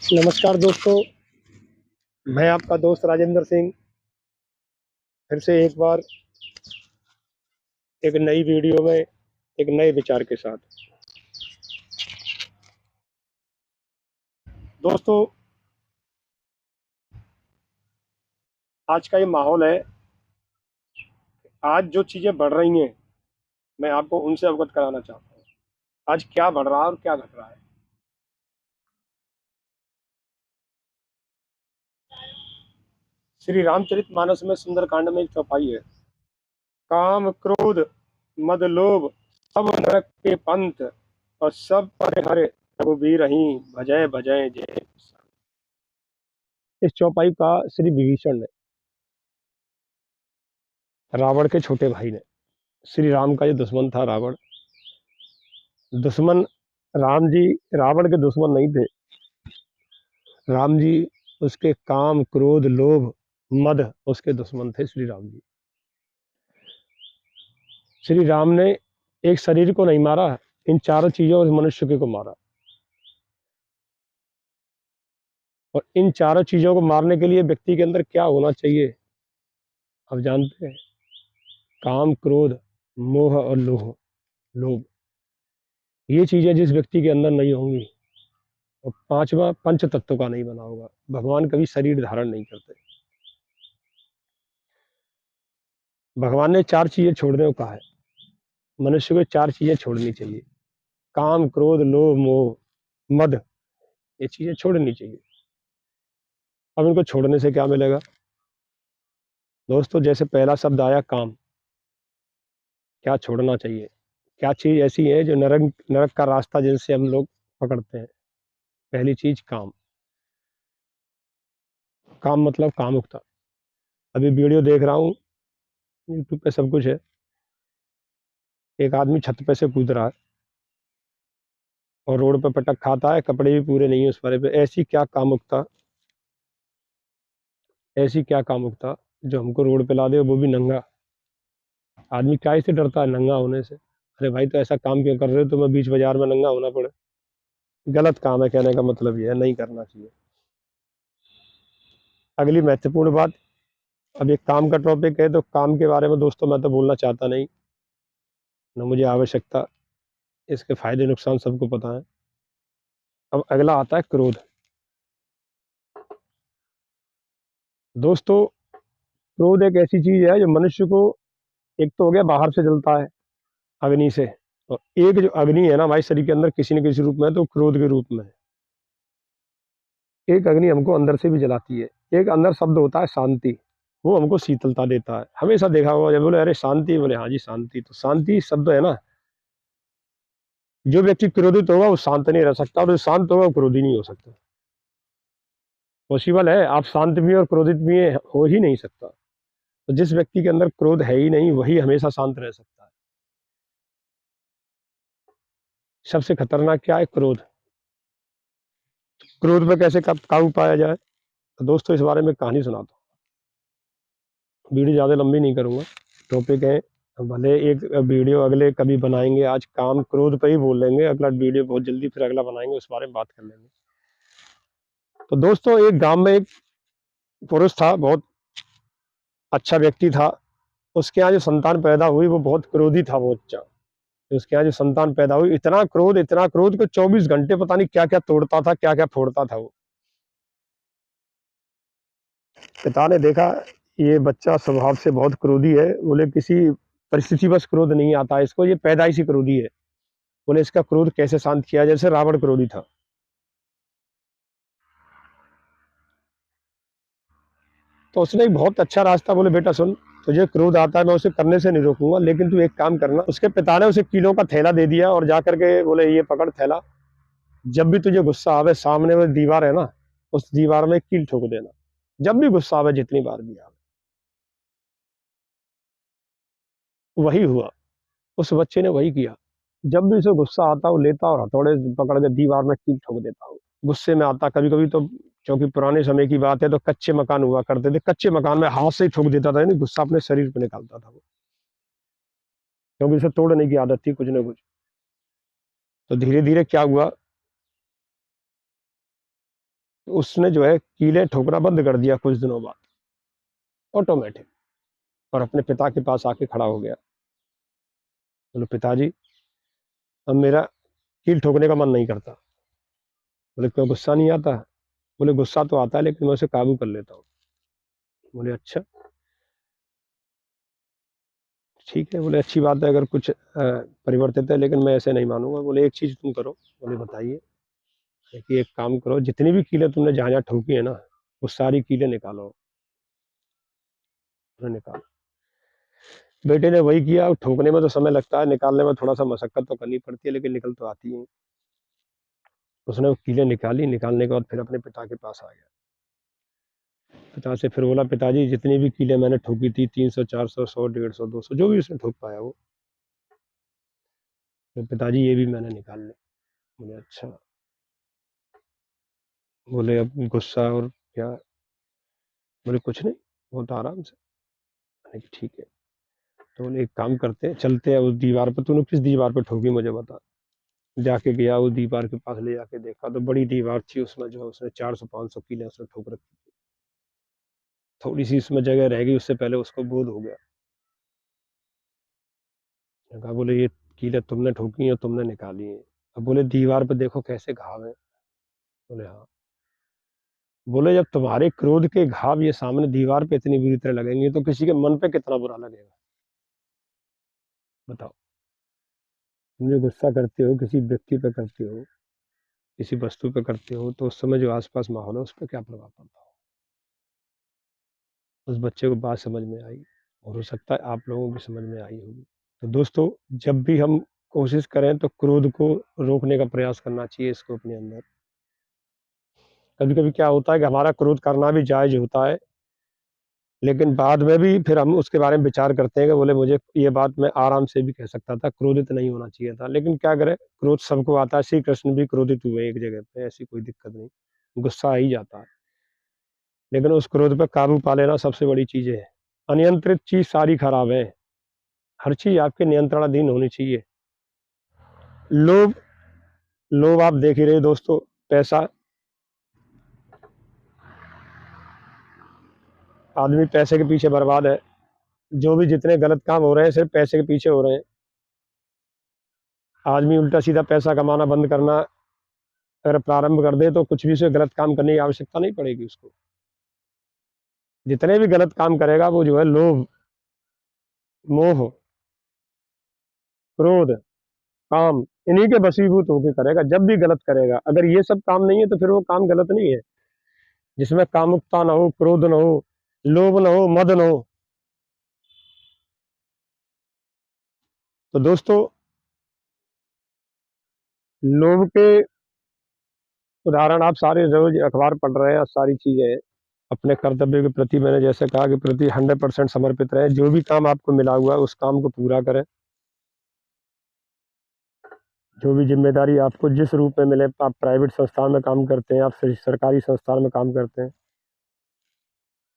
नमस्कार दोस्तों, मैं आपका दोस्त राजेंद्र सिंह फिर से एक बार एक नई वीडियो में एक नए विचार के साथ। दोस्तों, आज का ये माहौल है। आज जो चीज़ें बढ़ रही हैं, मैं आपको उनसे अवगत कराना चाहता हूँ। आज क्या बढ़ रहा है और क्या घट रहा है। श्री रामचरितमानस में सुंदरकांड में एक चौपाई है। काम क्रोध मद लोभ सब नरक के पंथ, और सब पर हरे रघुबीर ही भजय भजय जय। इस चौपाई का श्री विभीषण ने, रावण के छोटे भाई ने, श्री राम का जो दुश्मन था रावण, दुश्मन राम जी रावण के दुश्मन नहीं थे। राम जी उसके काम क्रोध लोभ मद उसके दुश्मन थे। श्री राम जी, श्री राम ने एक शरीर को नहीं मारा, इन चारों चीजों और मनुष्य के को मारा। और इन चारों चीजों को मारने के लिए व्यक्ति के अंदर क्या होना चाहिए, आप जानते हैं? काम क्रोध मोह और लोभ। ये चीजें जिस व्यक्ति के अंदर नहीं होंगी, और पांचवा पंच तत्व का नहीं बना होगा। भगवान कभी शरीर धारण नहीं करते। भगवान ने चार चीजें छोड़ने को कहा है। मनुष्य को चार चीजें छोड़नी चाहिए: काम क्रोध लोभ मोह मद। ये चीजें छोड़नी चाहिए। अब इनको छोड़ने से क्या मिलेगा दोस्तों? जैसे पहला शब्द आया काम। क्या छोड़ना चाहिए? क्या चीज ऐसी है जो नरक नरक का रास्ता जिनसे हम लोग पकड़ते हैं? पहली चीज काम। काम मतलब कामुकता। अभी वीडियो देख रहा हूँ, यूट्यूब पे सब कुछ है। एक आदमी छत पे से कूद रहा है और रोड पे पटक खाता है, कपड़े भी पूरे नहीं है उस पर। ऐसी क्या कामुकता, ऐसी क्या कामुकता जो हमको रोड पे ला दे, वो भी नंगा। आदमी काय से डरता है नंगा होने से? अरे भाई, तो ऐसा काम क्यों कर रहे हो? तुम्हें बीच बाजार में नंगा होना पड़े? गलत काम है, कहने का मतलब ये है, नहीं करना चाहिए। अगली महत्वपूर्ण बात, अब एक काम का टॉपिक है तो काम के बारे में दोस्तों मैं तो बोलना चाहता नहीं, न मुझे आवश्यकता। इसके फायदे नुकसान सबको पता है। अब अगला आता है क्रोध। दोस्तों, क्रोध एक ऐसी चीज है जो मनुष्य को, एक तो हो गया बाहर से जलता है अग्नि से, और एक जो अग्नि है ना हमारे शरीर के अंदर किसी न किसी रूप में, तो क्रोध के रूप में है। एक अग्नि हमको अंदर से भी जलाती है। एक अंदर शब्द होता है शांति, वो हमको शीतलता देता है। हमेशा देखा होगा जब बोले अरे शांति, बोले हाँ जी शांति। तो शांति शब्द है ना, जो व्यक्ति क्रोधित होगा वो शांत नहीं रह सकता, और जो शांत होगा वो क्रोधी नहीं हो सकता। पॉसिबल है? आप शांत भी और क्रोधित भी हो ही नहीं सकता। तो जिस व्यक्ति के अंदर क्रोध है ही नहीं, वही हमेशा शांत रह सकता है। सबसे खतरनाक क्या है? क्रोध। क्रोध पे कैसे काबू पाया जाए? तो दोस्तों, इस बारे में कहानी सुनाता हूँ। वीडियो ज़्यादा लंबी नहीं करूँगा, टॉपिक है, भले एक वीडियो अगले कभी बनाएंगे। आज काम क्रोध पे ही बोल लेंगे, अगला वीडियो बहुत जल्दी फिर अगला बनाएंगे, उस बारे में बात कर लेंगे। तो दोस्तों, एक गांव में एक पुरुष था, बहुत अच्छा व्यक्ति था। उसके यहाँ जो संतान पैदा हुई वो बहुत क्रोधी था, बहुत अच्छा। तो उसके यहाँ जो संतान पैदा हुई, इतना क्रोध कि 24 घंटे पता नहीं क्या क्या तोड़ता था, क्या क्या फोड़ता था वो। पिता ने देखा ये बच्चा स्वभाव से बहुत क्रोधी है, बोले किसी परिस्थिति बस क्रोध नहीं आता इसको, ये पैदाइशी क्रोधी है। बोले इसका क्रोध कैसे शांत किया? जैसे रावण क्रोधी था। तो उसने एक बहुत अच्छा रास्ता, बोले बेटा सुन, तुझे क्रोध आता है, मैं उसे करने से नहीं रोकूंगा, लेकिन तू एक काम करना। उसके पिता ने उसे कीलों का थैला दे दिया और जा करके बोले ये पकड़ थैला, जब भी तुझे गुस्सा आवे, सामने वो दीवार है ना, उस दीवार में कील ठोक देना। जब भी गुस्सा आवे, जितनी बार भी आवे। वही हुआ, उस बच्चे ने वही किया। जब भी उसे गुस्सा आता, वो लेता और हथौड़े पकड़ के दीवार में कील ठोक देता हो। गुस्से में आता कभी कभी तो, क्योंकि पुराने समय की बात है तो कच्चे मकान हुआ करते थे, कच्चे मकान में हाथ से ही ठोक देता था, यानी गुस्सा अपने शरीर पर निकालता था वो, क्योंकि उसे तोड़ने की आदत थी कुछ ना कुछ। तो धीरे धीरे क्या हुआ, उसने जो है कीलें ठोकना बंद कर दिया कुछ दिनों बाद, ऑटोमेटिक, और अपने पिता के पास आके खड़ा हो गया। बोले पिताजी, अब मेरा कील ठोकने का मन नहीं करता। बोले क्यों, गुस्सा नहीं आता? बोले गुस्सा तो आता है लेकिन मैं उसे काबू कर लेता हूँ। बोले अच्छा, ठीक है। बोले अच्छी बात है अगर कुछ परिवर्तित है, लेकिन मैं ऐसे नहीं मानूंगा। बोले एक चीज तुम करो। बोले बताइए। कि एक काम करो, जितनी भी कीलें तुमने जहाँ जहाँ ठोकी है ना, वो सारी कीलें निकालो। उन्हें निकालो। बेटे ने वही किया। ठोकने में तो समय लगता है, निकालने में थोड़ा सा मशक्कत तो करनी पड़ती है, लेकिन निकल तो आती है। उसने वो कीलें निकाली। निकालने के बाद फिर अपने पिता के पास आ गया। पिता से फिर बोला पिताजी, जितनी भी कीलें मैंने ठोकी थी, 300 400 100 150 200 जो भी उसने ठोक पाया वो, तो पिताजी ये भी मैंने निकाल ली। बोले अच्छा। बोले अब गुस्सा और क्या? बोले कुछ नहीं, बहुत आराम से। मैंने कहा, ठीक है। तो बोले एक काम करते हैं, चलते हैं उस दीवार पर। तूने किस दीवार पर ठोकी मुझे बता। जाके गया उस दीवार के पास, ले जाके देखा तो बड़ी दीवार थी। उसमें जो है उसने 400 500 कीलें उसने ठोक रखी थी। थोड़ी सी उसमें जगह रह गई, उससे पहले उसको बोध हो गया। मैंने कहा बोले ये कीलें तुमने ठोकी हैं, तुमने निकाली हैं। अब बोले दीवार पे देखो कैसे घाव है। बोले हाँ। बोले जब तुम्हारे क्रोध के घाव ये सामने दीवार पे इतनी बुरी तरह लगेंगे, तो किसी के मन पे कितना बुरा लगेगा, बताओ। तुम जो गुस्सा करते हो किसी व्यक्ति पे करते हो, किसी वस्तु पे करते हो, तो उस समय जो आसपास माहौल है उस पर क्या प्रभाव पड़ता है। उस बच्चे को बात समझ में आई, और हो सकता है आप लोगों की समझ में आई होगी। तो दोस्तों, जब भी हम कोशिश करें तो क्रोध को रोकने का प्रयास करना चाहिए इसको अपने अंदर। कभी कभी क्या होता है कि हमारा क्रोध करना भी जायज होता है, लेकिन बाद में भी फिर हम उसके बारे में विचार करते हैं कि बोले मुझे ये बात मैं आराम से भी कह सकता था, क्रोधित नहीं होना चाहिए था। लेकिन क्या करें, क्रोध सबको आता है। श्री कृष्ण भी क्रोधित हुए एक जगह पे, ऐसी कोई दिक्कत नहीं, गुस्सा आ ही जाता है। लेकिन उस क्रोध पे काबू पा लेना सबसे बड़ी चीज है। अनियंत्रित चीज सारी खराब है। हर चीज आपके नियंत्रणाधीन होनी चाहिए। लोभ, लोभ आप देख ही रहे दोस्तों। पैसा, आदमी पैसे के पीछे बर्बाद है। जो भी जितने गलत काम हो रहे हैं सिर्फ पैसे के पीछे हो रहे हैं। आदमी उल्टा सीधा पैसा कमाना बंद करना अगर प्रारंभ कर दे, तो कुछ भी से गलत काम करने की आवश्यकता नहीं पड़ेगी उसको। जितने भी गलत काम करेगा वो जो है लोभ, मोह, क्रोध, काम, इन्हीं के वशीभूत होकर करेगा। जब भी गलत करेगा, अगर ये सब काम नहीं है तो फिर वो काम गलत नहीं है। जिसमें कामुकता ना हो, क्रोध ना हो, लोभ ना हो, मद ना हो। तो दोस्तों, लोभ के उदाहरण आप सारे रोज अखबार पढ़ रहे हैं, सारी चीजें हैं। अपने कर्तव्य के प्रति मैंने जैसे कहा कि प्रति 100% समर्पित रहे। जो भी काम आपको मिला हुआ है उस काम को पूरा करें। जो भी जिम्मेदारी आपको जिस रूप में मिले, आप प्राइवेट संस्थान में काम करते हैं, आप सरकारी संस्थान में काम करते हैं,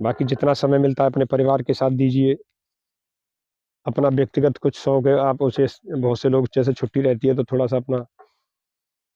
बाकी जितना समय मिलता है अपने परिवार के साथ दीजिए। अपना व्यक्तिगत कुछ शौक है आप उसे, बहुत से लोग जैसे छुट्टी रहती है तो थोड़ा सा अपना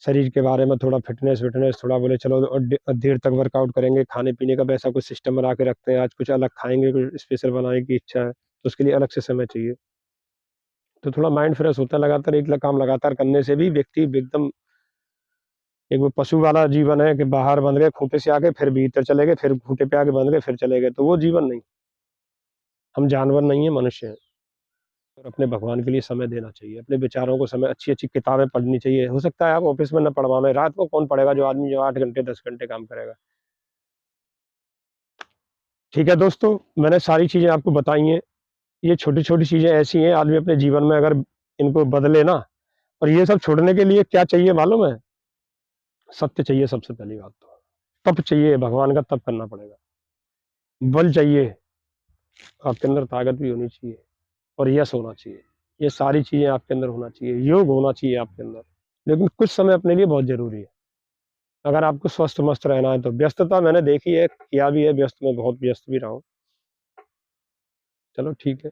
शरीर के बारे में थोड़ा फिटनेस विटनेस थोड़ा बोले चलो, और देर तक वर्कआउट करेंगे। खाने पीने का वैसा कुछ सिस्टम बना के रखते हैं, आज कुछ अलग खाएंगे, कुछ स्पेशल बनाने की इच्छा है, तो उसके लिए अलग से समय चाहिए। तो थोड़ा माइंड फ्रेश होता है। लगातार एक काम लगातार करने से भी व्यक्ति एकदम, एक वो पशु वाला जीवन है कि बाहर बंध गए खूंटे से आके, फिर भीतर चले गए, फिर खूंटे पे आके बंध गए, फिर चले गए, तो वो जीवन नहीं। हम जानवर नहीं है, मनुष्य हैं। और अपने भगवान के लिए समय देना चाहिए, अपने विचारों को समय, अच्छी अच्छी किताबें पढ़नी चाहिए। हो सकता है आप ऑफिस में न पढ़ पाए, रात को कौन पढ़ेगा, जो आदमी जो 8 घंटे 10 घंटे काम करेगा। ठीक है दोस्तों, मैंने सारी चीजें आपको बताई हैं। ये छोटी छोटी चीजें ऐसी हैं, आदमी अपने जीवन में अगर इनको बदले ना, और ये सब छोड़ने के लिए क्या चाहिए मालूम है? सत्य चाहिए सबसे पहली बात तो। तप चाहिए, भगवान का तप करना पड़ेगा। बल चाहिए, आपके अंदर ताकत भी होनी चाहिए, और यश होना चाहिए। ये सारी चीजें आपके अंदर होना चाहिए, योग होना चाहिए आपके अंदर। लेकिन कुछ समय अपने लिए बहुत जरूरी है। अगर आपको स्वस्थ मस्त रहना है तो व्यस्तता मैंने देखी है, किया भी है, व्यस्त में बहुत व्यस्त भी रहा हूँ। चलो ठीक है,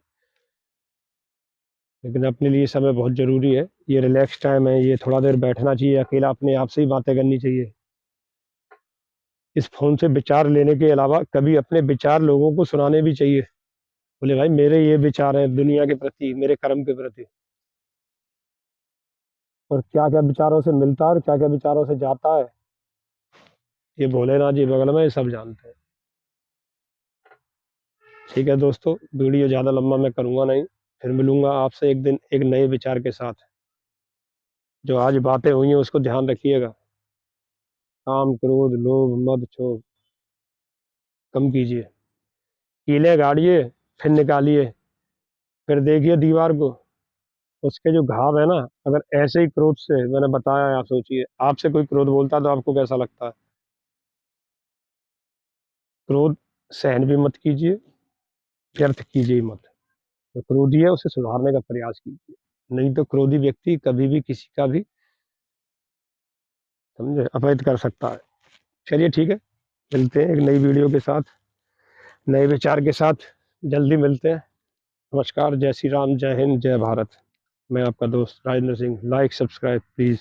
लेकिन अपने लिए समय बहुत जरूरी है। ये रिलैक्स टाइम है, ये थोड़ा देर बैठना चाहिए, अकेला अपने आप से ही बातें करनी चाहिए। इस फ़ोन से विचार लेने के अलावा कभी अपने विचार लोगों को सुनाने भी चाहिए। बोले भाई मेरे ये विचार हैं दुनिया के प्रति, मेरे कर्म के प्रति, और क्या-क्या विचारों से मिलता है और क्या-क्या विचारों से जाता है, ये भोलेनाथ जी बगल में ये सब जानते हैं। ठीक है दोस्तों, वीडियो ज़्यादा लंबा मैं करूँगा नहीं, फिर मिलूँगा आपसे एक दिन एक नए विचार के साथ। जो आज बातें हुई हैं उसको ध्यान रखिएगा। काम, क्रोध, लोभ, मद, क्षोभ कम कीजिए। कीलें गाड़िए, फिर निकालिए, फिर देखिए दीवार को, उसके जो घाव है ना, अगर ऐसे ही क्रोध से मैंने बताया है, आप सोचिए, आपसे कोई क्रोध बोलता है तो आपको कैसा लगता है? क्रोध सहन भी मत कीजिए, व्यर्थ कीजिए मत। जो क्रोधी है उसे सुधारने का प्रयास कीजिए, नहीं तो क्रोधी व्यक्ति कभी भी किसी का भी, समझे, अपहित कर सकता है। चलिए ठीक है, मिलते हैं एक नई वीडियो के साथ, नए विचार के साथ, जल्दी मिलते हैं। नमस्कार, जय श्री राम, जय हिंद, जय भारत। मैं आपका दोस्त Rajendra Singh. Like, subscribe please.